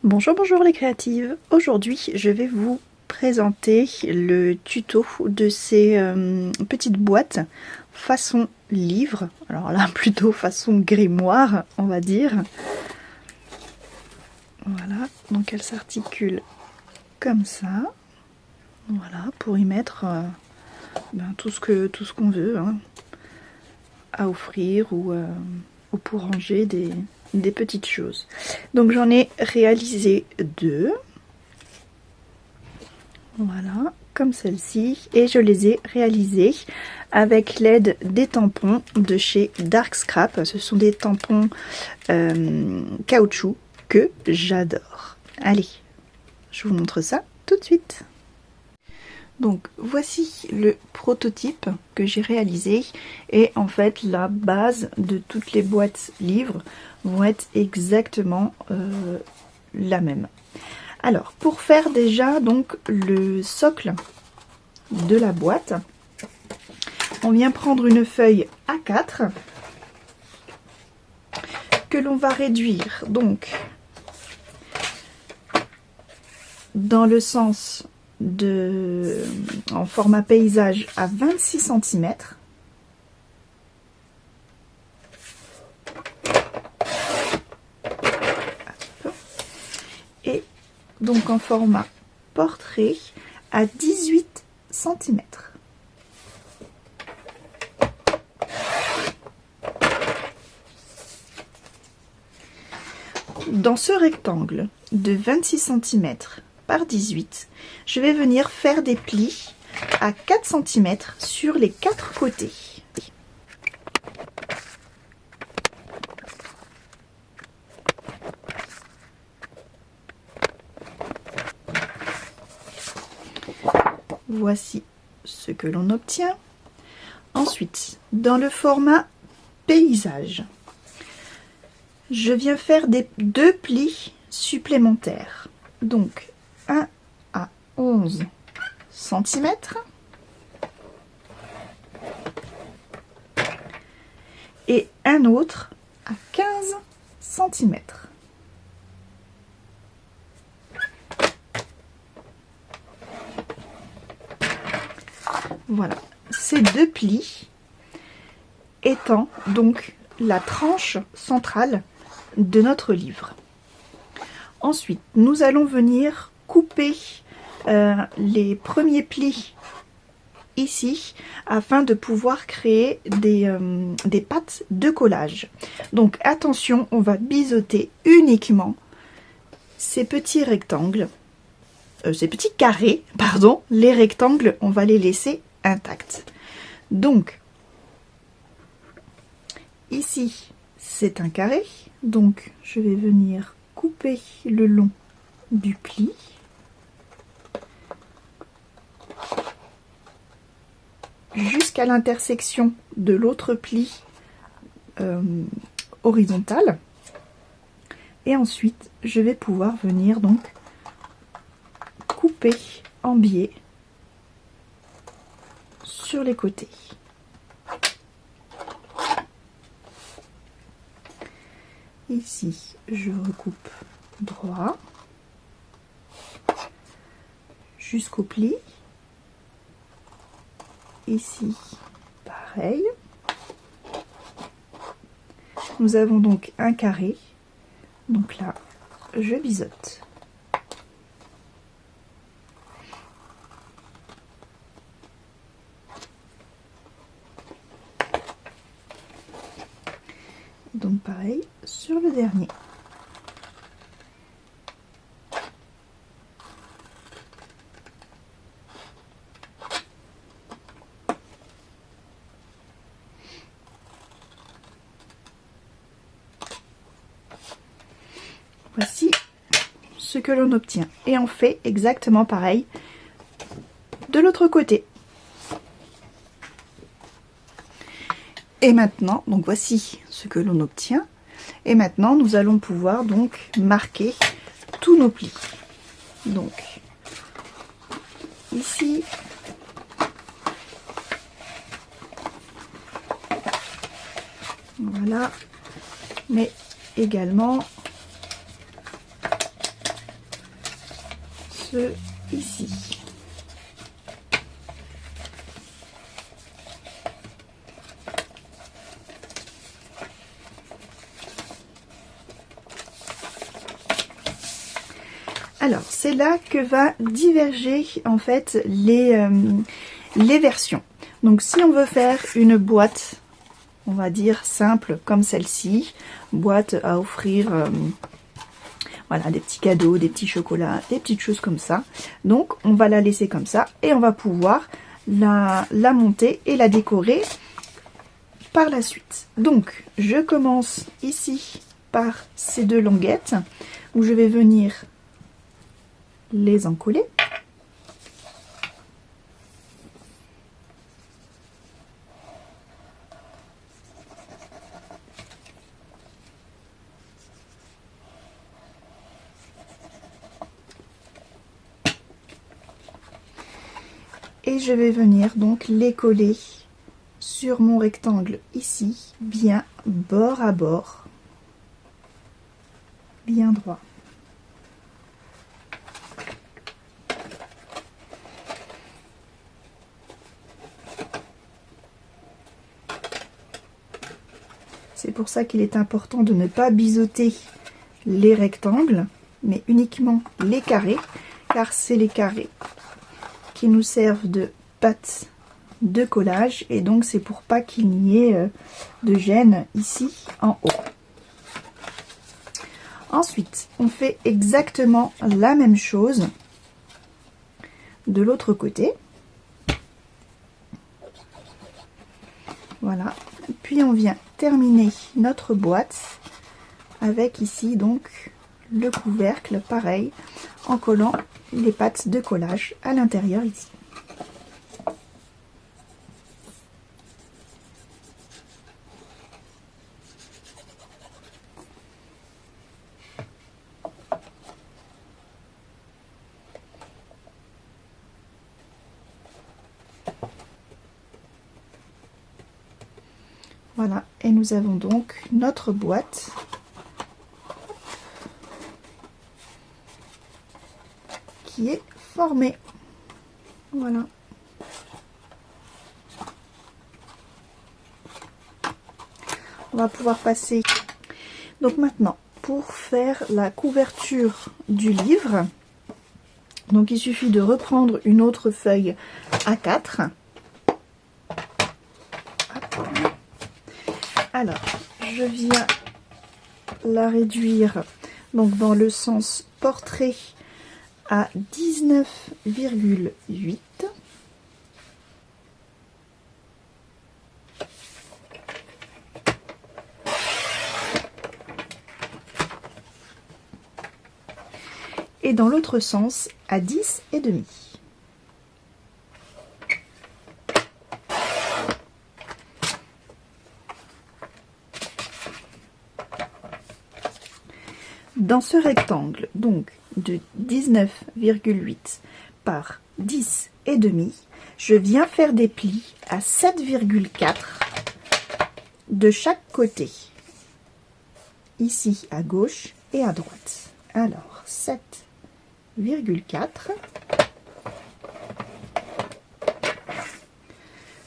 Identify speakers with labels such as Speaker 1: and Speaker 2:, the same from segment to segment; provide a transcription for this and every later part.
Speaker 1: Bonjour, bonjour les créatives. Aujourd'hui, je vais vous présenter le tuto de ces petites boîtes façon livre. Alors là, plutôt façon grimoire, on va dire. Voilà, donc elle s'articule comme ça. Voilà, pour y mettre tout ce qu'on veut hein, à offrir ou pour ranger des petites choses. Donc j'en ai réalisé deux. Voilà, comme celle-ci. Et je les ai réalisées avec l'aide des tampons de chez Dark Scrap. Ce sont des tampons caoutchouc que j'adore. Allez, je vous montre ça tout de suite. Donc voici le prototype que j'ai réalisé et en fait la base de toutes les boîtes livres vont être exactement la même. Alors pour faire déjà donc le socle de la boîte, on vient prendre une feuille A4 que l'on va réduire donc dans le sens en format paysage à 26 cm. Et donc en format portrait à 18 cm. Dans ce rectangle de 26 cm par 18, je vais venir faire des plis à 4 cm sur les 4 côtés. Voici ce que l'on obtient. Ensuite, dans le format paysage, je viens faire deux plis supplémentaires. Donc, un à 11 cm et un autre à 15 cm. Voilà, ces deux plis étant donc la tranche centrale de notre livre. Ensuite, nous allons venir couper les premiers plis ici afin de pouvoir créer des pattes de collage. Donc attention, on va biseauter uniquement ces petits rectangles, ces petits carrés, pardon. Les rectangles, on va les laisser intacts. Donc ici c'est un carré, donc je vais venir couper le long du pli. Jusqu'à l'intersection de l'autre pli horizontal. Et ensuite, je vais pouvoir venir donc couper en biais sur les côtés. Ici, je recoupe droit jusqu'au pli. Ici, pareil. Nous avons donc un carré. Donc là, je biseaute. Donc pareil sur le dernier. Voici ce que l'on obtient. Et on fait exactement pareil de l'autre côté. Et maintenant, donc voici ce que l'on obtient. Et maintenant, nous allons pouvoir donc marquer tous nos plis. Donc, ici, voilà, mais également ceux ici. Alors, c'est là que va diverger en fait les versions. Donc, si on veut faire une boîte, on va dire simple comme celle-ci, boîte à offrir, voilà, des petits cadeaux, des petits chocolats, des petites choses comme ça. Donc, on va la laisser comme ça et on va pouvoir la monter et la décorer par la suite. Donc, je commence ici par ces deux languettes où je vais venir les encoller. Et je vais venir donc les coller sur mon rectangle ici, bien bord à bord, bien droit. C'est pour ça qu'il est important de ne pas biseauter les rectangles, mais uniquement les carrés, car c'est les carrés qui nous servent de pâte de collage, et donc c'est pour pas qu'il n'y ait de gêne ici en haut. Ensuite, on fait exactement la même chose de l'autre côté. Voilà. Puis on vient terminer notre boîte avec ici donc le couvercle, pareil, en collant les pattes de collage à l'intérieur ici. Voilà, et nous avons donc notre boîte qui est formée. Voilà. On va pouvoir passer. Donc maintenant, pour faire la couverture du livre, donc il suffit de reprendre une autre feuille A4. Alors, je viens la réduire donc dans le sens portrait à 19,8. Et dans l'autre sens à 10,5. Dans ce rectangle, donc de 19,8 par 10,5, je viens faire des plis à 7,4 de chaque côté, ici à gauche et à droite. Alors 7,4,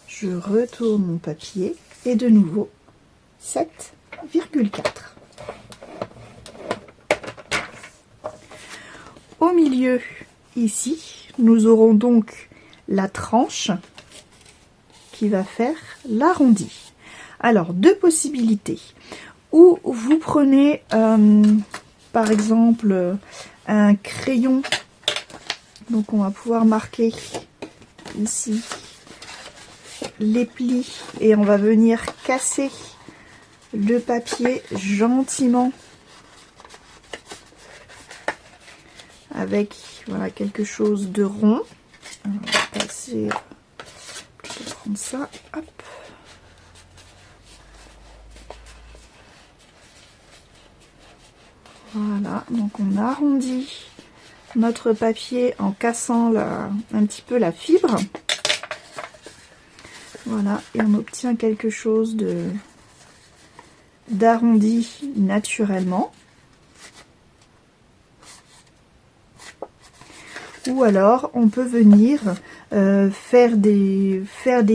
Speaker 1: je retourne mon papier et de nouveau 7,4. Au milieu, ici, nous aurons donc la tranche qui va faire l'arrondi. Alors, deux possibilités. Ou vous prenez, par exemple, un crayon. Donc, on va pouvoir marquer ici les plis et on va venir casser le papier gentiment avec voilà quelque chose de rond. Alors, on va passer, je vais prendre ça, hop. Voilà, donc on arrondit notre papier en cassant un petit peu la fibre. Voilà, et on obtient quelque chose d'arrondi naturellement. ou alors on peut venir faire des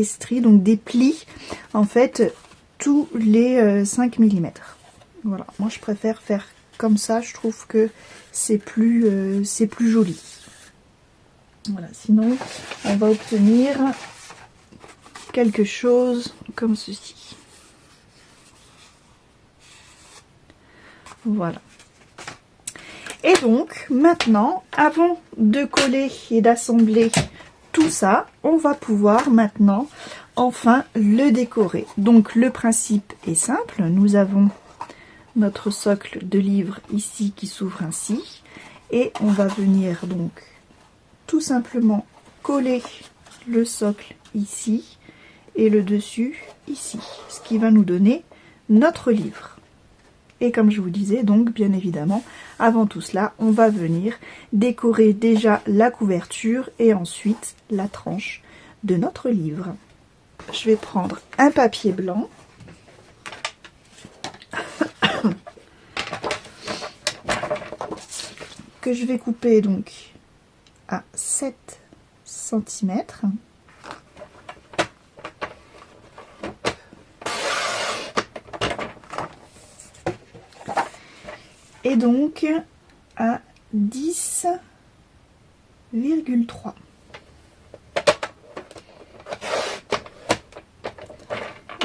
Speaker 1: stries, donc des plis en fait tous les 5 mm. Voilà, moi je préfère faire comme ça, je trouve que c'est plus joli. Voilà, sinon on va obtenir quelque chose comme ceci. Voilà. Et donc maintenant, avant de coller et d'assembler tout ça, on va pouvoir maintenant enfin le décorer. Donc le principe est simple, nous avons notre socle de livre ici qui s'ouvre ainsi, et on va venir donc tout simplement coller le socle ici et le dessus ici, ce qui va nous donner notre livre. Et comme je vous disais, donc bien évidemment, avant tout cela, on va venir décorer déjà la couverture et ensuite la tranche de notre livre. Je vais prendre un papier blanc. Que je vais couper donc à 7 cm. Et donc à 10,3.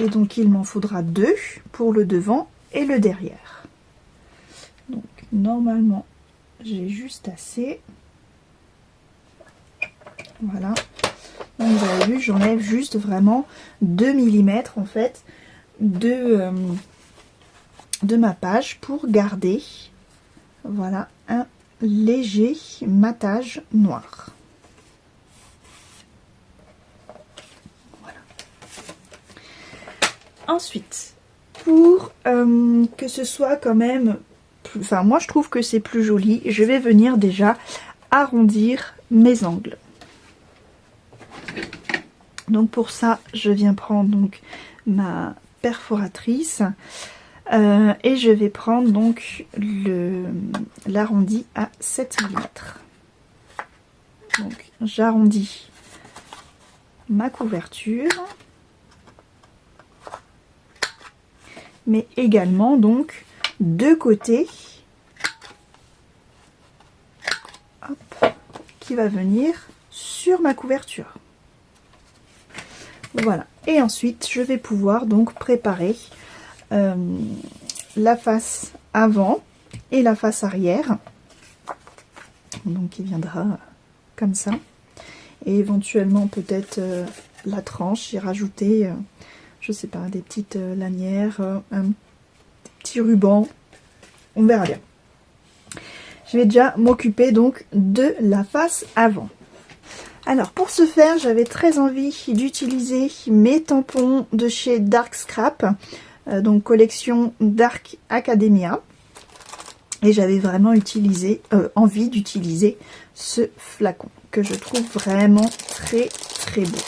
Speaker 1: Et donc il m'en faudra 2 pour le devant et le derrière. Donc normalement j'ai juste assez. Voilà. Donc vous avez vu, j'enlève juste vraiment 2 mm en fait de ma page pour garder, voilà, un léger matage noir. Voilà. Ensuite, pour que ce soit quand même plus, enfin moi je trouve que c'est plus joli, je vais venir déjà arrondir mes angles. Donc pour ça, je viens prendre donc ma perforatrice. Et je vais prendre donc l'arrondi à 7 mm. Donc j'arrondis ma couverture, mais également donc de côté, hop, qui va venir sur ma couverture. Voilà, et ensuite je vais pouvoir donc préparer la face avant et la face arrière, donc il viendra comme ça, et éventuellement peut-être la tranche, y rajouter je sais pas, des petites lanières, un petit ruban, on verra bien. Je vais déjà m'occuper donc de la face avant. Alors pour ce faire, j'avais très envie d'utiliser mes tampons de chez Dark Scrap, donc collection Dark Academia, et j'avais vraiment envie d'utiliser ce flacon que je trouve vraiment très très beau.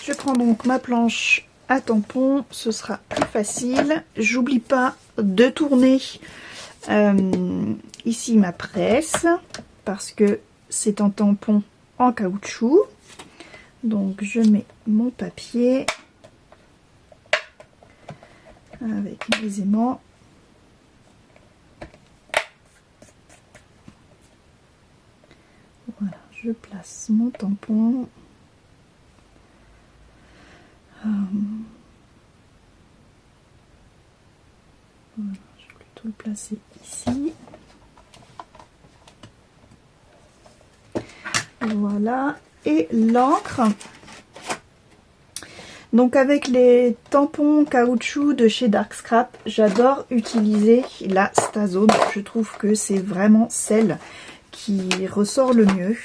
Speaker 1: Je prends donc ma planche à tampons, ce sera plus facile. J'oublie pas de tourner ici ma presse parce que c'est un tampon en caoutchouc. Donc je mets mon papier avec mes aimants. Voilà, je place mon tampon. Voilà, je vais plutôt le placer ici. Voilà, et l'encre. Donc avec les tampons caoutchouc de chez Dark Scrap, j'adore utiliser la Stazone. Je trouve que c'est vraiment celle qui ressort le mieux.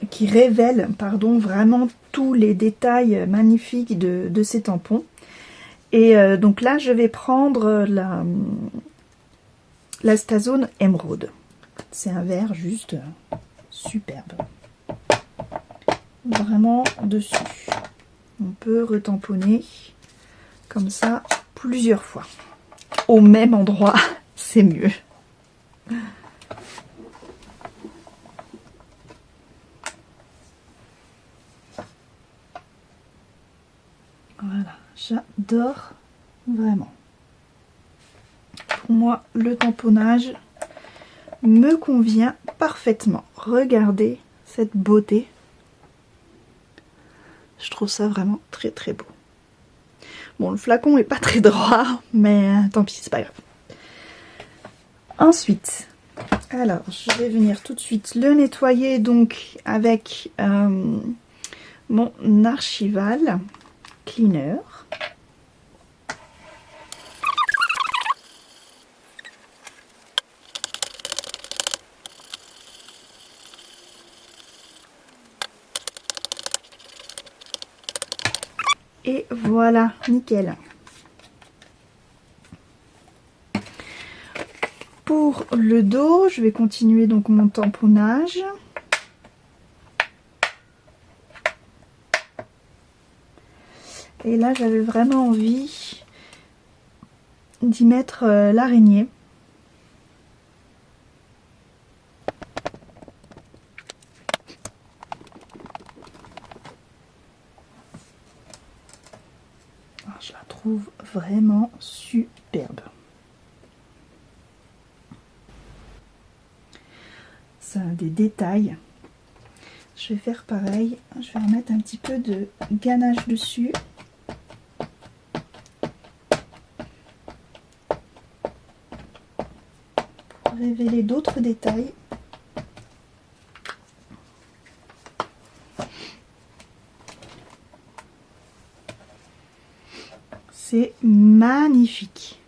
Speaker 1: Qui révèle, pardon, vraiment tous les détails magnifiques de ces tampons. Et donc là, je vais prendre la Stazone Emeraude. C'est un vert juste superbe. Vraiment dessus. On peut retamponner comme ça plusieurs fois. au même endroit, c'est mieux. Voilà, j'adore vraiment. Pour moi, le tamponnage me convient parfaitement. Regardez cette beauté. Je trouve ça vraiment très très beau. Bon, le flacon est pas très droit, mais tant pis, c'est pas grave. Ensuite, alors je vais venir tout de suite le nettoyer donc avec mon Archival Cleaner. Et voilà, nickel. Pour le dos, je vais continuer donc mon tamponnage. Et là, j'avais vraiment envie d'y mettre l'araignée. Je la trouve vraiment superbe. Ça a des détails. Je vais faire pareil. Je vais remettre un petit peu de ganache dessus. Pour révéler d'autres détails. C'est magnifique.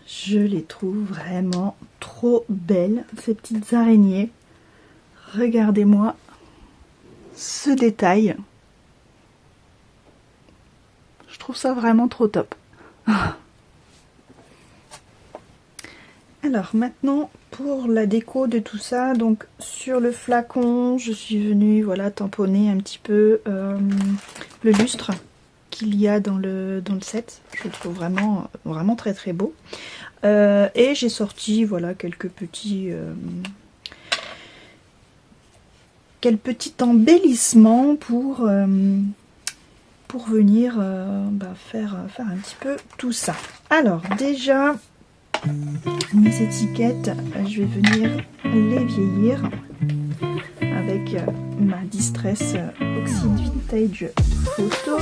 Speaker 1: Je les trouve vraiment trop belles, ces petites araignées. Regardez-moi ce détail. Je trouve ça vraiment trop top. Alors maintenant pour la déco de tout ça, donc sur le flacon je suis venue voilà tamponner un petit peu le lustre qu'il y a dans le set. Je le trouve vraiment vraiment très très beau. Et j'ai sorti voilà quelques petits embellissements pour venir faire un petit peu tout ça. Alors déjà mes étiquettes, je vais venir les vieillir avec ma Distress Oxide Vintage Photo.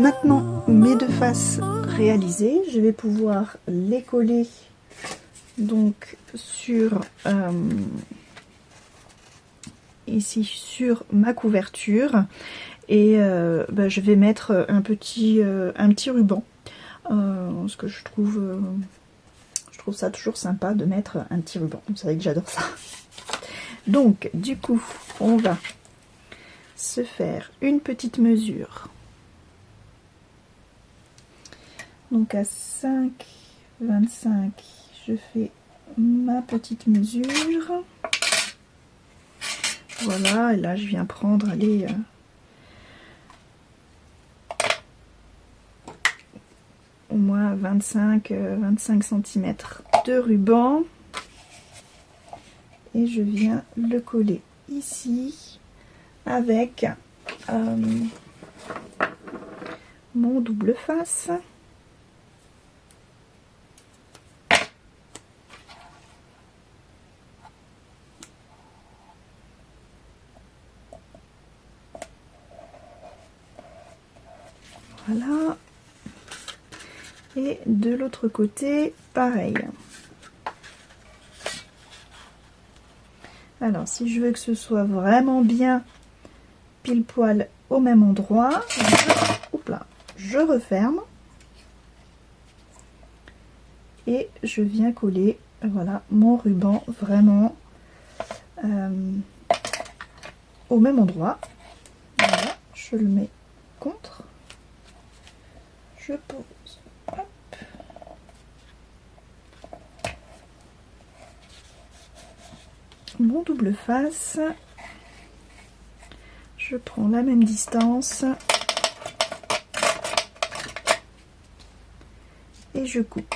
Speaker 1: maintenant mes deux faces réalisées, je vais pouvoir les coller donc sur ici sur ma couverture et je vais mettre un petit ruban parce que je trouve ça toujours sympa de mettre un petit ruban. Vous savez que j'adore ça. Donc du coup on va se faire une petite mesure. Donc à 5,25 je fais ma petite mesure. Voilà, et là je viens prendre au moins 25 cm de ruban. Et je viens le coller ici avec mon double face. Voilà. Et de l'autre côté, pareil. Alors, si je veux que ce soit vraiment bien pile poil au même endroit, je referme. Et je viens coller, voilà, mon ruban vraiment au même endroit. Voilà, je le mets contre. Je pose. Hop. Mon double face. Je prends la même distance. Et je coupe.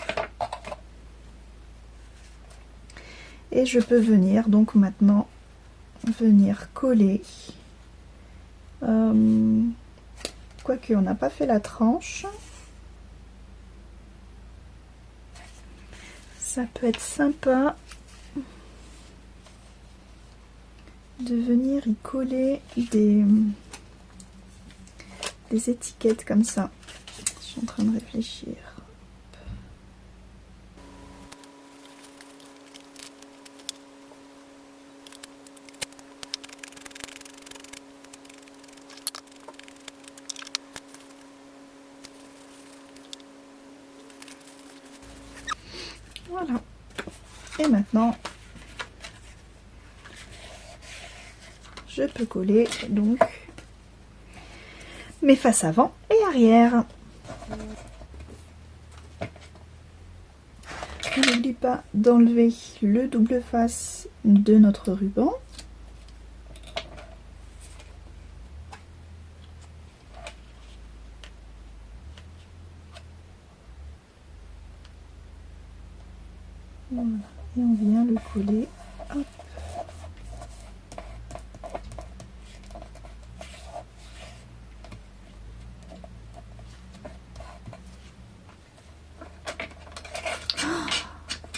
Speaker 1: Et je peux venir donc maintenant venir coller. Quoique on n'a pas fait la tranche. Ça peut être sympa de venir y coller des étiquettes comme ça. Je suis en train de réfléchir. Voilà. Et maintenant, je peux coller donc mes faces avant et arrière. N'oublie pas d'enlever le double face de notre ruban. Voilà. Et on vient le coller. Hop.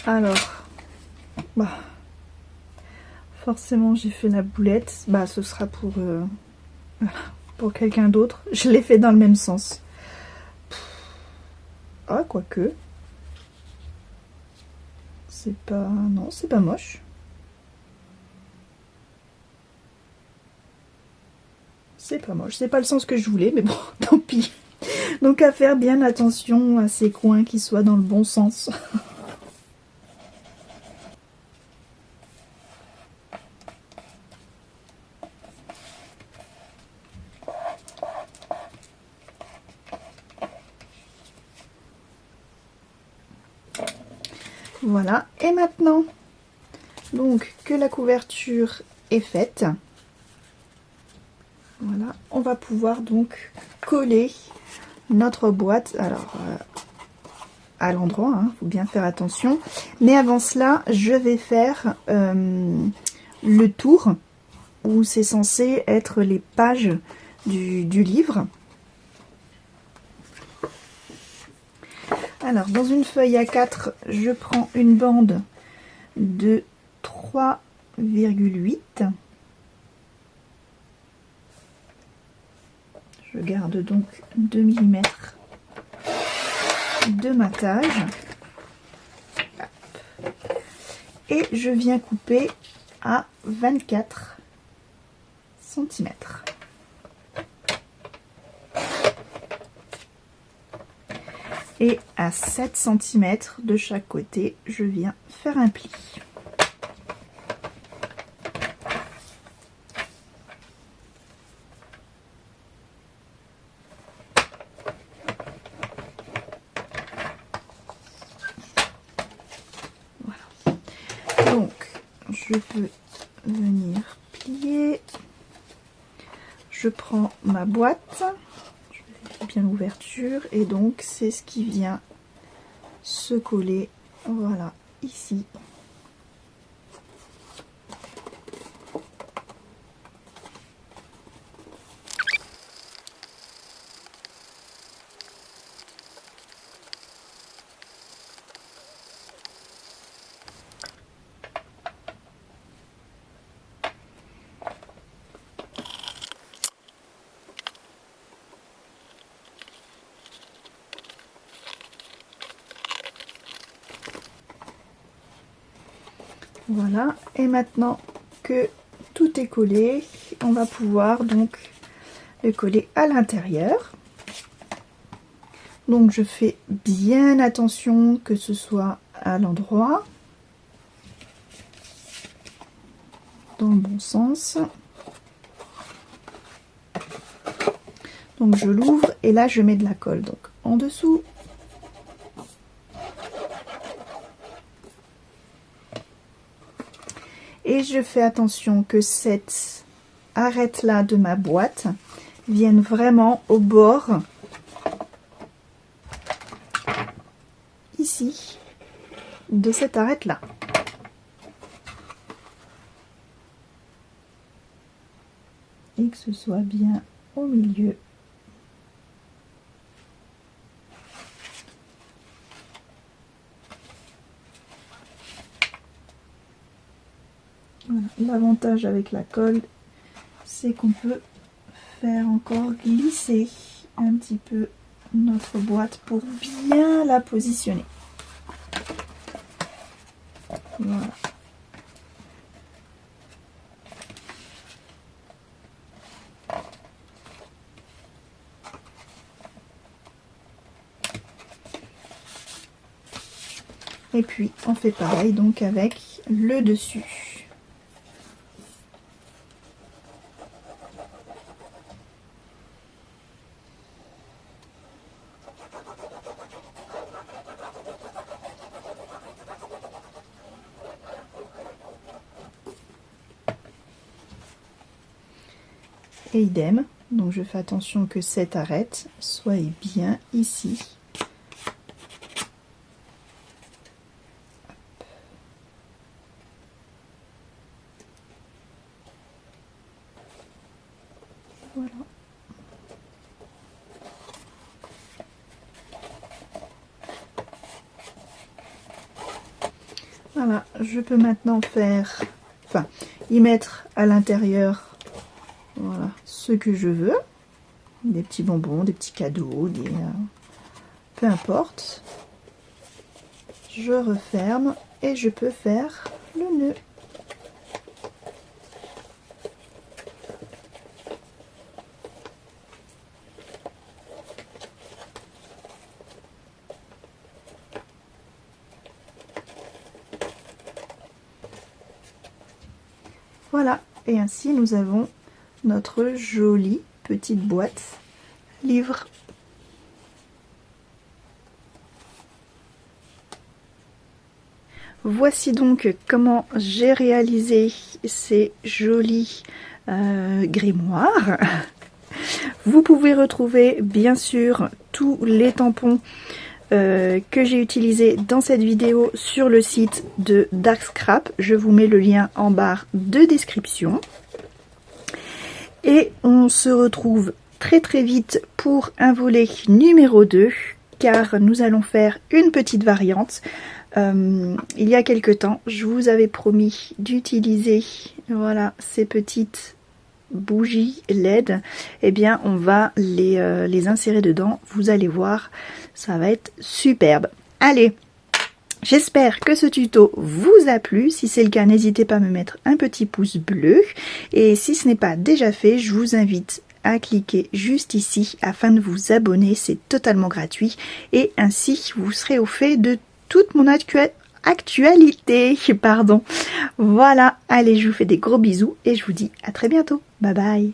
Speaker 1: Alors, forcément j'ai fait la boulette, ce sera pour quelqu'un d'autre. Je l'ai fait dans le même sens. Ah, quoique. C'est pas... Non, c'est pas moche. C'est pas moche. C'est pas le sens que je voulais, mais bon, tant pis. Donc à faire bien attention à ces coins qui soient dans le bon sens. Voilà, et maintenant, donc que la couverture est faite, voilà, on va pouvoir donc coller notre boîte, alors à l'endroit, hein, faut bien faire attention, mais avant cela, je vais faire le tour où c'est censé être les pages du livre. Alors, dans une feuille A4, je prends une bande de 3,8. Je garde donc 2 mm de matage. Et je viens couper à 24 cm. Et à 7 cm de chaque côté, je viens faire un pli. Voilà. Donc, je peux venir plier. Je prends ma boîte. Bien l'ouverture et donc c'est ce qui vient se coller, voilà, ici. Voilà, et maintenant que tout est collé, on va pouvoir donc le coller à l'intérieur. Donc je fais bien attention que ce soit à l'endroit, dans le bon sens. Donc je l'ouvre et là je mets de la colle donc en dessous. Et je fais attention que cette arête là de ma boîte vienne vraiment au bord, ici, de cette arête là. Et que ce soit bien au milieu. Voilà. L'avantage avec la colle, c'est qu'on peut faire encore glisser un petit peu notre boîte pour bien la positionner. Voilà. Et puis on fait pareil donc avec le dessus. Et idem, donc je fais attention que cette arête soit bien ici. Voilà. Voilà, je peux maintenant faire, enfin, y mettre à l'intérieur, voilà, ce que je veux, des petits bonbons, des petits cadeaux, peu importe. Je referme et je peux faire le nœud. Voilà, et ainsi nous avons notre jolie petite boîte livre. Voici donc comment j'ai réalisé ces jolis grimoires. Vous pouvez retrouver bien sûr tous les tampons que j'ai utilisé dans cette vidéo sur le site de Dark Scrap. Je vous mets le lien en barre de description. Et on se retrouve très vite pour un volet numéro 2, car nous allons faire une petite variante. Il y a quelque temps, je vous avais promis d'utiliser, voilà, ces petites bougies LED, eh bien on va les insérer dedans. Vous allez voir, ça va être superbe. Allez, j'espère que ce tuto vous a plu. Si c'est le cas, n'hésitez pas à me mettre un petit pouce bleu. Et si ce n'est pas déjà fait, je vous invite à cliquer juste ici afin de vous abonner. C'est totalement gratuit. Et ainsi, vous serez au fait de toute mon actualité. Pardon. Voilà, allez, je vous fais des gros bisous et je vous dis à très bientôt. Bye bye.